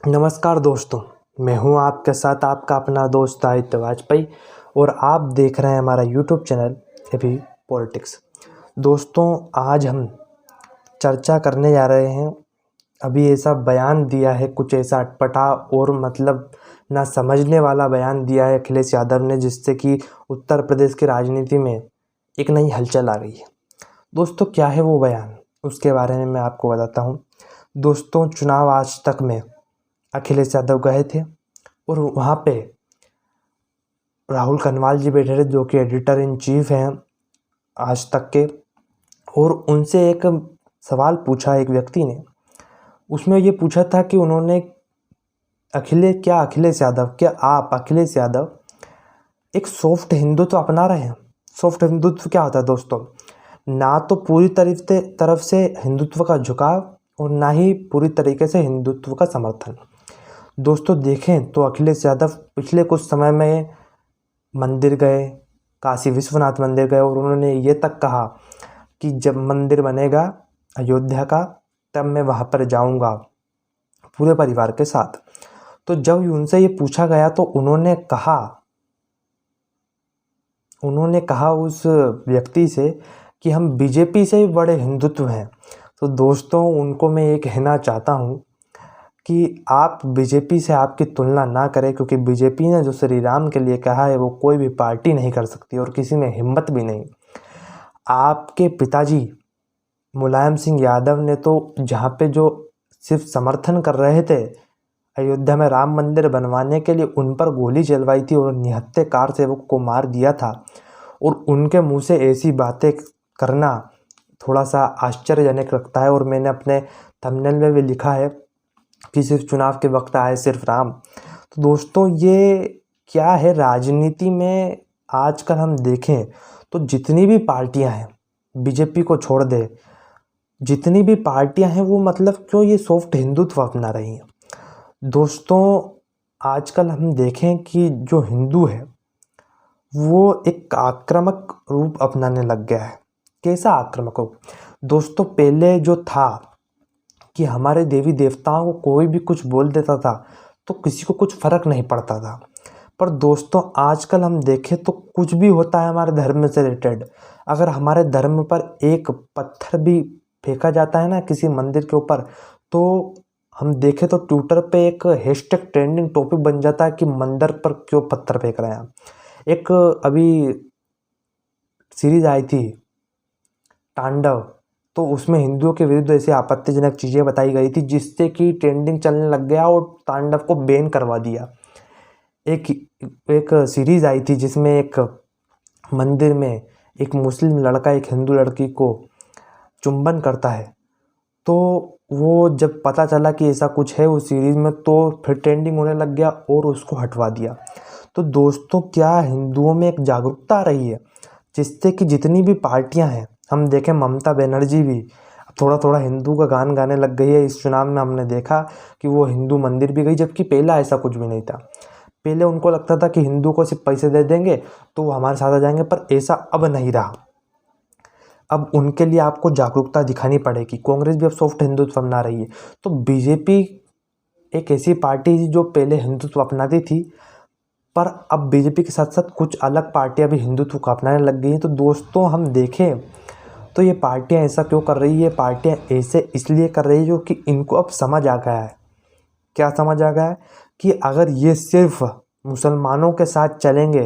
नमस्कार दोस्तों, मैं हूं आपके साथ आपका अपना दोस्त आदित्य वाजपेयी और आप देख रहे हैं हमारा यूट्यूब चैनल अभी पॉलिटिक्स। दोस्तों, आज हम चर्चा करने जा रहे हैं। अभी ऐसा बयान दिया है, कुछ ऐसा अटपटा और मतलब ना समझने वाला बयान दिया है अखिलेश यादव ने, जिससे कि उत्तर प्रदेश की राजनीति में एक नई हलचल आ गई है। दोस्तों, क्या है वो बयान, उसके बारे में मैं आपको बताता हूँ। दोस्तों, चुनाव आज तक में अखिलेश यादव गए थे और वहाँ पे राहुल कनवाल जी बैठे थे, जो कि एडिटर इन चीफ हैं आज तक के। और उनसे एक सवाल पूछा एक व्यक्ति ने, उसमें ये पूछा था कि उन्होंने अखिलेश यादव एक सॉफ्ट हिंदुत्व अपना रहे हैं। सॉफ्ट हिंदुत्व क्या होता है दोस्तों? ना तो पूरी तरफ से हिंदुत्व का झुकाव और ना ही पूरी तरीके से हिंदुत्व का समर्थन। दोस्तों, देखें तो अखिलेश यादव पिछले कुछ समय में मंदिर गए, काशी विश्वनाथ मंदिर गए और उन्होंने ये तक कहा कि जब मंदिर बनेगा अयोध्या का, तब मैं वहाँ पर जाऊँगा पूरे परिवार के साथ। तो जब उनसे ये पूछा गया तो उन्होंने कहा उस व्यक्ति से कि हम बीजेपी से भी बड़े हिंदुत्व हैं। तो दोस्तों, उनको मैं ये कहना चाहता हूँ कि आप बीजेपी से आपकी तुलना ना करें, क्योंकि बीजेपी ने जो श्री राम के लिए कहा है वो कोई भी पार्टी नहीं कर सकती और किसी में हिम्मत भी नहीं। आपके पिताजी मुलायम सिंह यादव ने तो जहाँ पे जो सिर्फ समर्थन कर रहे थे अयोध्या में राम मंदिर बनवाने के लिए, उन पर गोली चलवाई थी और निहत्थे कार सेवक को मार दिया था। और उनके मुंह से ऐसी बातें करना थोड़ा सा आश्चर्यजनक लगता है। और मैंने अपने थंबनेल में भी लिखा है कि सिर्फ चुनाव के वक्त आए सिर्फ राम। तो दोस्तों, ये क्या है राजनीति में आजकल हम देखें तो जितनी भी पार्टियां हैं, बीजेपी को छोड़ दे, जितनी भी पार्टियां हैं वो मतलब क्यों ये सॉफ्ट हिंदुत्व अपना रही हैं। दोस्तों, आजकल हम देखें कि जो हिंदू है वो एक आक्रामक रूप अपनाने लग गया है। कैसा आक्रामक रूप? दोस्तों, पहले जो था कि हमारे देवी देवताओं को कोई भी कुछ बोल देता था तो किसी को कुछ फर्क नहीं पड़ता था। पर दोस्तों, आजकल हम देखें तो कुछ भी होता है हमारे धर्म से रिलेटेड, अगर हमारे धर्म पर एक पत्थर भी फेंका जाता है ना किसी मंदिर के ऊपर, तो हम देखें तो ट्विटर पे एक हैशटैग ट्रेंडिंग टॉपिक बन जाता है कि मंदिर पर क्यों पत्थर फेंक रहे हैं। एक अभी सीरीज आई थी तांडव, तो उसमें हिंदुओं के विरुद्ध ऐसी आपत्तिजनक चीज़ें बताई गई थी जिससे कि ट्रेंडिंग चलने लग गया और तांडव को बैन करवा दिया। एक सीरीज आई थी जिसमें एक मंदिर में एक मुस्लिम लड़का एक हिंदू लड़की को चुंबन करता है, तो वो जब पता चला कि ऐसा कुछ है उस सीरीज में, तो फिर ट्रेंडिंग होने लग गया और उसको हटवा दिया। तो दोस्तों, क्या हिंदुओं में एक जागरूकता आ रही है जिससे कि जितनी भी पार्टियां हैं, हम देखें ममता बनर्जी भी थोड़ा थोड़ा हिंदू का गान गाने लग गई है। इस चुनाव में हमने देखा कि वो हिंदू मंदिर भी गई, जबकि पहला ऐसा कुछ भी नहीं था। पहले उनको लगता था कि हिंदू को सिर्फ पैसे दे देंगे तो वो हमारे साथ आ जाएंगे, पर ऐसा अब नहीं रहा। अब उनके लिए आपको जागरूकता दिखानी पड़ेगी। कांग्रेस भी अब सॉफ्ट हिंदुत्व अपना रही है, तो बीजेपी एक ऐसी पार्टी थी जो पहले हिंदुत्व अपनाती थी, पर अब बीजेपी के साथ साथ कुछ अलग पार्टियां भी हिंदुत्व को अपनाने लग गई हैं। तो दोस्तों, हम देखें तो ये पार्टियां ऐसा क्यों कर रही है? पार्टियां ऐसे इसलिए कर रही है क्योंकि इनको अब समझ आ गया है। क्या समझ आ गया है? कि अगर ये सिर्फ मुसलमानों के साथ चलेंगे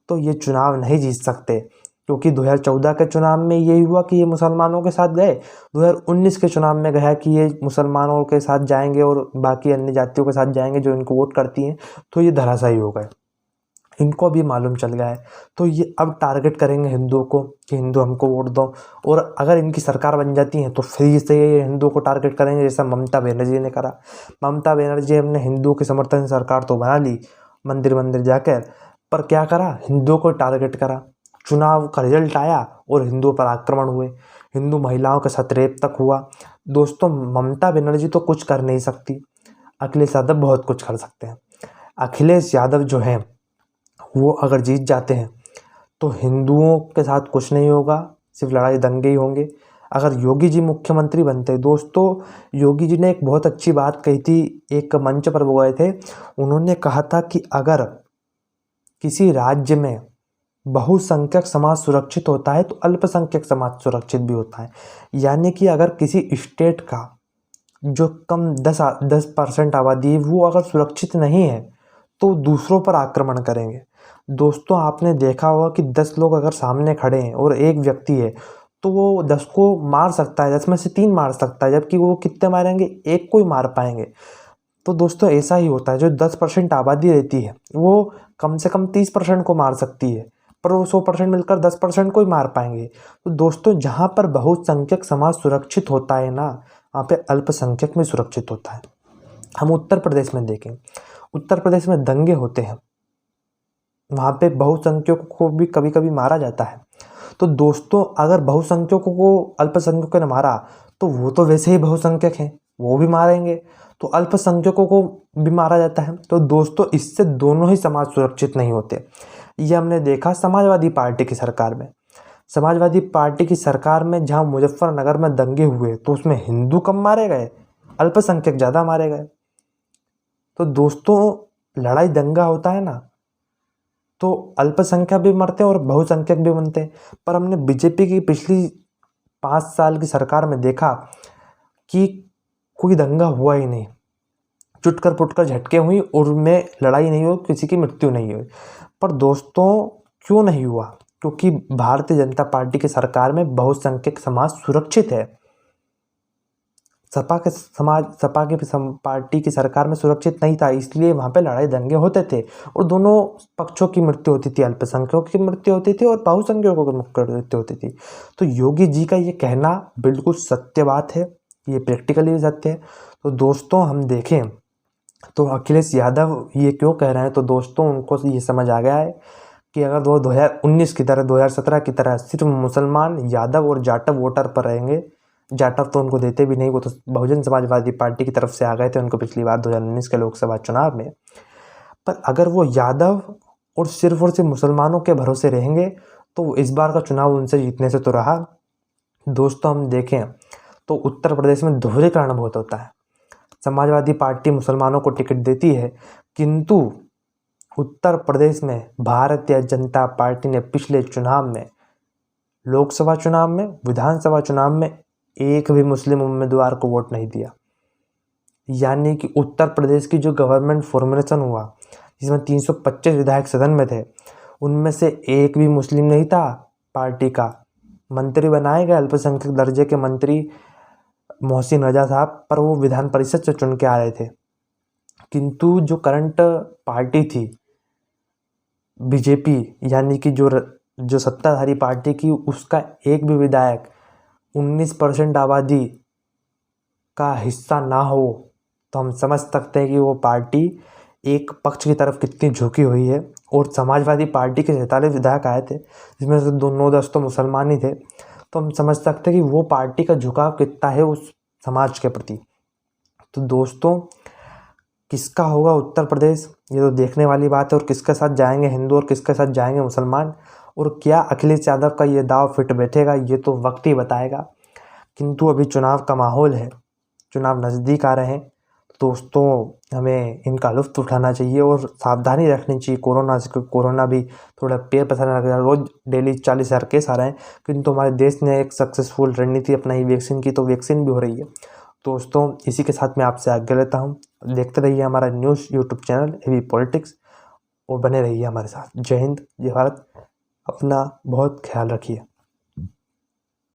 तो ये चुनाव नहीं जीत सकते, क्योंकि 2014 के चुनाव में यही हुआ कि ये मुसलमानों के साथ गए, 2019 के चुनाव में गया कि ये मुसलमानों के साथ जाएंगे और बाकी अन्य जातियों के साथ जाएंगे जो इनको वोट करती हैं, तो ये धराशायी हो गए। इनको भी मालूम चल गया है, तो ये अब टारगेट करेंगे हिंदुओं को कि हिंदू हमको वोट दो। और अगर इनकी सरकार बन जाती है तो फिर से ये हिंदुओं को टारगेट करेंगे, जैसा ममता बनर्जी ने करा। ममता बनर्जी ने हिंदुओं के समर्थन से सरकार तो बना ली मंदिर मंदिर जाकर, पर क्या करा? हिंदुओं को टारगेट करा। चुनाव का रिजल्ट आया और हिंदुओं पर आक्रमण हुए, हिंदू महिलाओं के साथ रेप तक हुआ। दोस्तों, ममता बनर्जी तो कुछ कर नहीं सकती, अखिलेश यादव बहुत कुछ कर सकते हैं। अखिलेश यादव जो हैं वो अगर जीत जाते हैं तो हिंदुओं के साथ कुछ नहीं होगा, सिर्फ लड़ाई दंगे ही होंगे। अगर योगी जी मुख्यमंत्री बनते। दोस्तों योगी जी ने एक बहुत अच्छी बात कही थी, एक मंच पर वो गए थे, उन्होंने कहा था कि अगर किसी राज्य में बहुसंख्यक समाज सुरक्षित होता है तो अल्पसंख्यक समाज सुरक्षित भी होता है। यानी कि अगर किसी स्टेट का जो कम 10% आबादी है वो अगर सुरक्षित नहीं है तो दूसरों पर आक्रमण करेंगे। दोस्तों आपने देखा होगा कि 10 लोग अगर सामने खड़े हैं और एक व्यक्ति है तो वो 10 को मार सकता है, 10 में से 3 मार सकता है, जबकि वो कितने मारेंगे, एक को ही मार पाएंगे। तो दोस्तों ऐसा ही होता है, जो 10% आबादी रहती है वो कम से कम 30% को मार सकती है, पर वो 100% मिलकर 10% को ही मार पाएंगे। तो दोस्तों जहाँ पर बहुसंख्यक समाज सुरक्षित होता है ना, वहाँ पे अल्पसंख्यक में सुरक्षित होता है। हम उत्तर प्रदेश में देखें, उत्तर प्रदेश में दंगे होते हैं, वहाँ पे बहुसंख्यकों को भी कभी कभी मारा जाता है। तो दोस्तों अगर बहुसंख्यकों को अल्पसंख्यकों ने मारा तो वो तो वैसे ही बहुसंख्यक हैं, वो भी मारेंगे, तो अल्पसंख्यकों को भी मारा जाता है। तो दोस्तों इससे दोनों ही समाज सुरक्षित नहीं होते। ये हमने देखा समाजवादी पार्टी की सरकार में। समाजवादी पार्टी की सरकार में जहाँ मुजफ्फरनगर में दंगे हुए तो उसमें हिंदू कम मारे गए, अल्पसंख्यक ज़्यादा मारे गए। तो दोस्तों लड़ाई दंगा होता है ना, तो अल्पसंख्यक भी मरते हैं और बहुसंख्यक भी बनते हैं। पर हमने बीजेपी की पिछली 5 साल की सरकार में देखा कि कोई दंगा हुआ ही नहीं, चुटकर पुटकर झटके हुई और उनमें लड़ाई नहीं हुई, किसी की मृत्यु नहीं हुई। पर दोस्तों क्यों नहीं हुआ? क्योंकि भारतीय जनता पार्टी की सरकार में बहुसंख्यक समाज सुरक्षित है। सपा की पार्टी की सरकार में सुरक्षित नहीं था, इसलिए वहाँ पे लड़ाई दंगे होते थे और दोनों पक्षों की मृत्यु होती थी, अल्पसंख्यकों की मृत्यु होती थी और बहुसंख्यकों की मृत्यु होती थी। तो योगी जी का ये कहना बिल्कुल सत्य बात है, ये प्रैक्टिकली भी सत्य है। तो दोस्तों हम देखें तो अखिलेश यादव ये क्यों कह रहे हैं, तो दोस्तों उनको ये समझ आ गया है कि अगर वो 2019 की तरह 2017 की तरह सिर्फ मुसलमान, यादव और जाटव वोटर पर रहेंगे, जाटव तो उनको देते भी नहीं, वो तो बहुजन समाजवादी पार्टी की तरफ से आ गए थे उनको पिछली बार 2019 के लोकसभा चुनाव में। पर अगर वो यादव और सिर्फ मुसलमानों के भरोसे रहेंगे तो इस बार का चुनाव उनसे जीतने से तो रहा। दोस्तों हम देखें तो उत्तर प्रदेश में दोहरीकरण बहुत होता है। समाजवादी पार्टी मुसलमानों को टिकट देती है, किंतु उत्तर प्रदेश में भारतीय जनता पार्टी ने पिछले चुनाव में, लोकसभा चुनाव में, विधानसभा चुनाव में एक भी मुस्लिम उम्मीदवार को वोट नहीं दिया। यानी कि उत्तर प्रदेश की जो गवर्नमेंट फॉर्मेशन हुआ जिसमें 325 विधायक सदन में थे, उनमें से एक भी मुस्लिम नहीं था। पार्टी का मंत्री बनाए गए अल्पसंख्यक दर्जे के मंत्री मोहसिन रजा साहब, पर वो विधान परिषद से चुन के आ रहे थे। किंतु जो करंट पार्टी थी बीजेपी, यानी कि जो सत्ताधारी पार्टी की, उसका एक भी विधायक 19% आबादी का हिस्सा ना हो, तो हम समझ सकते हैं कि वो पार्टी एक पक्ष की तरफ कितनी झुकी हुई है। और समाजवादी पार्टी के 47 विधायक आए थे, जिसमें से 9-10 तो मुसलमान ही थे, तो हम समझ सकते हैं कि वो पार्टी का झुकाव कितना है उस समाज के प्रति। तो दोस्तों किसका होगा उत्तर प्रदेश, ये तो देखने वाली बात है। और किसके साथ जाएंगे हिंदू और किसके साथ जाएंगे मुसलमान, और क्या अखिलेश यादव का ये दाव फिट बैठेगा, ये तो वक्त ही बताएगा। किंतु अभी चुनाव का माहौल है, चुनाव नज़दीक आ रहे हैं, दोस्तों हमें इनका लुत्फ़ उठाना चाहिए और सावधानी रखनी चाहिए कोरोना से। कोरोना भी थोड़ा पैर पसारने लग रहा है, रोज़ डेली 40,000 केस आ रहे हैं, किंतु हमारे देश ने एक सक्सेसफुल रणनीति अपनाई वैक्सीन की, तो वैक्सीन भी हो रही है। दोस्तों इसी के साथ मैं आपसे आज्ञा लेता हूँ। देखते रहिए हमारा news YouTube channel AB politics और बने रहिए हमारे साथ। जय हिंद, जय भारत। अपना बहुत ख्याल रखिए।